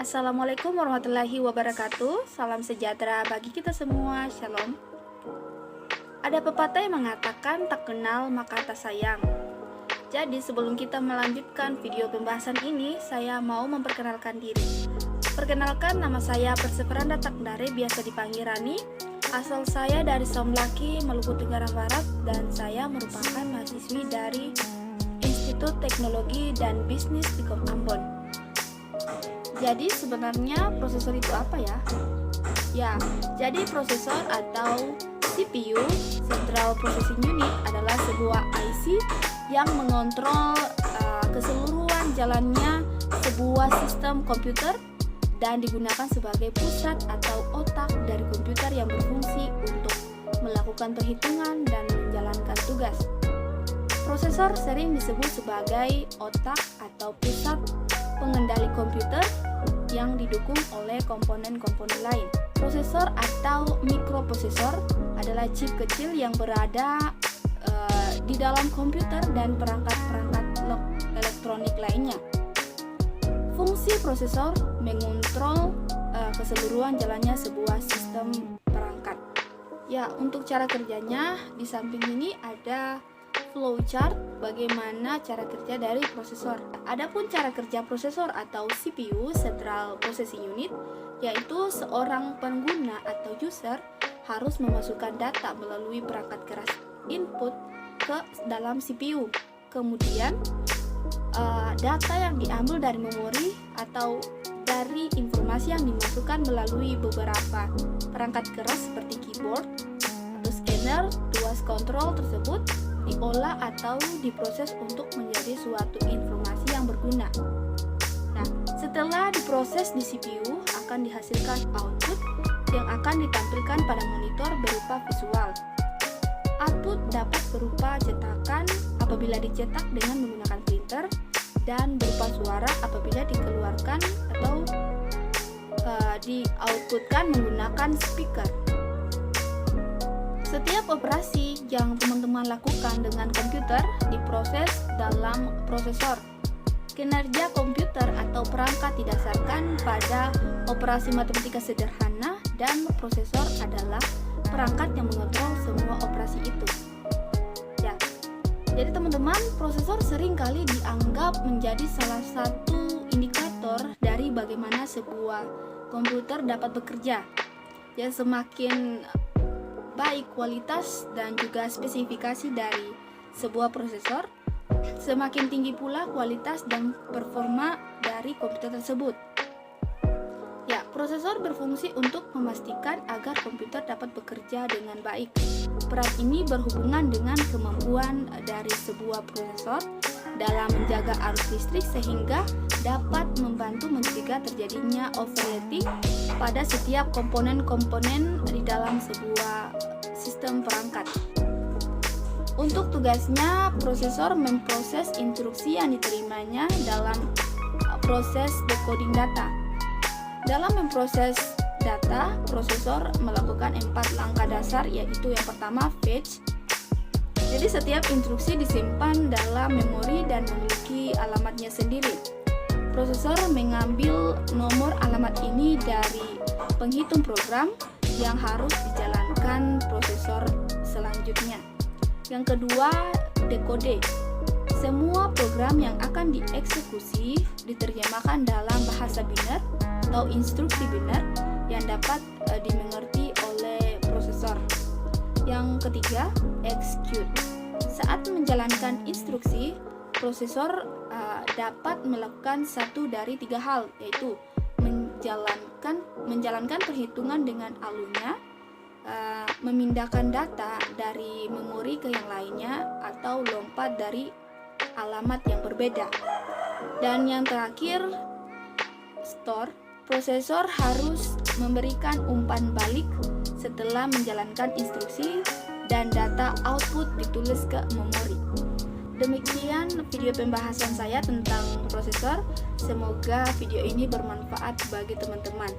Assalamualaikum warahmatullahi wabarakatuh. Salam sejahtera bagi kita semua. Shalom. Ada pepatah yang mengatakan tak kenal maka tak sayang. Jadi sebelum kita melanjutkan video pembahasan ini, saya mau memperkenalkan diri. Perkenalkan, nama saya Perseveranda Takdare, biasa dipanggil Rani. Asal saya dari Somlaki, Maluku Tenggara Barat, dan saya merupakan mahasiswi dari Institut Teknologi dan Bisnis Tikom Ambon. Jadi sebenarnya prosesor itu apa ya? Ya, jadi prosesor atau CPU, Central Processing Unit, adalah sebuah IC yang mengontrol keseluruhan jalannya sebuah sistem komputer dan digunakan sebagai pusat atau otak dari komputer yang berfungsi untuk melakukan perhitungan dan menjalankan tugas. Prosesor sering disebut sebagai otak atau pusat pengendali komputer yang didukung oleh komponen-komponen lain. Prosesor atau mikroprosesor adalah chip kecil yang berada di dalam komputer dan perangkat-perangkat elektronik lainnya. Fungsi prosesor mengontrol keseluruhan jalannya sebuah sistem perangkat. Ya, untuk cara kerjanya, di samping ini ada flowchart bagaimana cara kerja dari prosesor. Adapun cara kerja prosesor atau CPU, Central Processing Unit, yaitu seorang pengguna atau user harus memasukkan data melalui perangkat keras input ke dalam CPU. Kemudian data yang diambil dari memori atau dari informasi yang dimasukkan melalui beberapa perangkat keras seperti keyboard atau scanner, tuas kontrol tersebut diolah atau diproses untuk menjadi suatu informasi yang berguna. Nah, setelah diproses di CPU akan dihasilkan output yang akan ditampilkan pada monitor berupa visual. Output dapat berupa cetakan apabila dicetak dengan menggunakan printer dan berupa suara apabila dikeluarkan atau di-outputkan menggunakan speaker. Setiap operasi yang teman-teman lakukan dengan komputer diproses dalam prosesor. Kinerja komputer atau perangkat didasarkan pada operasi matematika sederhana dan prosesor adalah perangkat yang mengontrol semua operasi itu. Ya, jadi teman-teman, prosesor seringkali dianggap menjadi salah satu indikator dari bagaimana sebuah komputer dapat bekerja. Ya, semakin baik kualitas dan juga spesifikasi dari sebuah prosesor, semakin tinggi pula kualitas dan performa dari komputer tersebut. Ya, prosesor berfungsi untuk memastikan agar komputer dapat bekerja dengan baik. Peran ini berhubungan dengan kemampuan dari sebuah prosesor dalam menjaga arus listrik sehingga dapat membantu mencegah terjadinya overheating pada setiap komponen-komponen di dalam sebuah sistem perangkat. Untuk tugasnya, prosesor memproses instruksi yang diterimanya dalam proses decoding data. Dalam memproses data, prosesor melakukan 4 langkah dasar, yaitu yang pertama fetch. Jadi setiap instruksi disimpan dalam memori dan memiliki alamatnya sendiri. Prosesor mengambil nomor alamat ini dari penghitung program yang harus dijalankan prosesor selanjutnya. Yang kedua, decode. Semua program yang akan dieksekusi diterjemahkan dalam bahasa biner atau instruksi biner yang dapat dimengerti oleh prosesor. Yang ketiga, execute. Saat menjalankan instruksi, prosesor dapat melakukan satu dari 3 hal, yaitu menjalankan perhitungan dengan alunya, memindahkan data dari memori ke yang lainnya, atau lompat dari alamat yang berbeda. Dan yang terakhir, store. Prosesor harus memberikan umpan balik setelah menjalankan instruksi dan data output ditulis ke memori. Demikian video pembahasan saya tentang prosesor. Semoga video ini bermanfaat bagi teman-teman.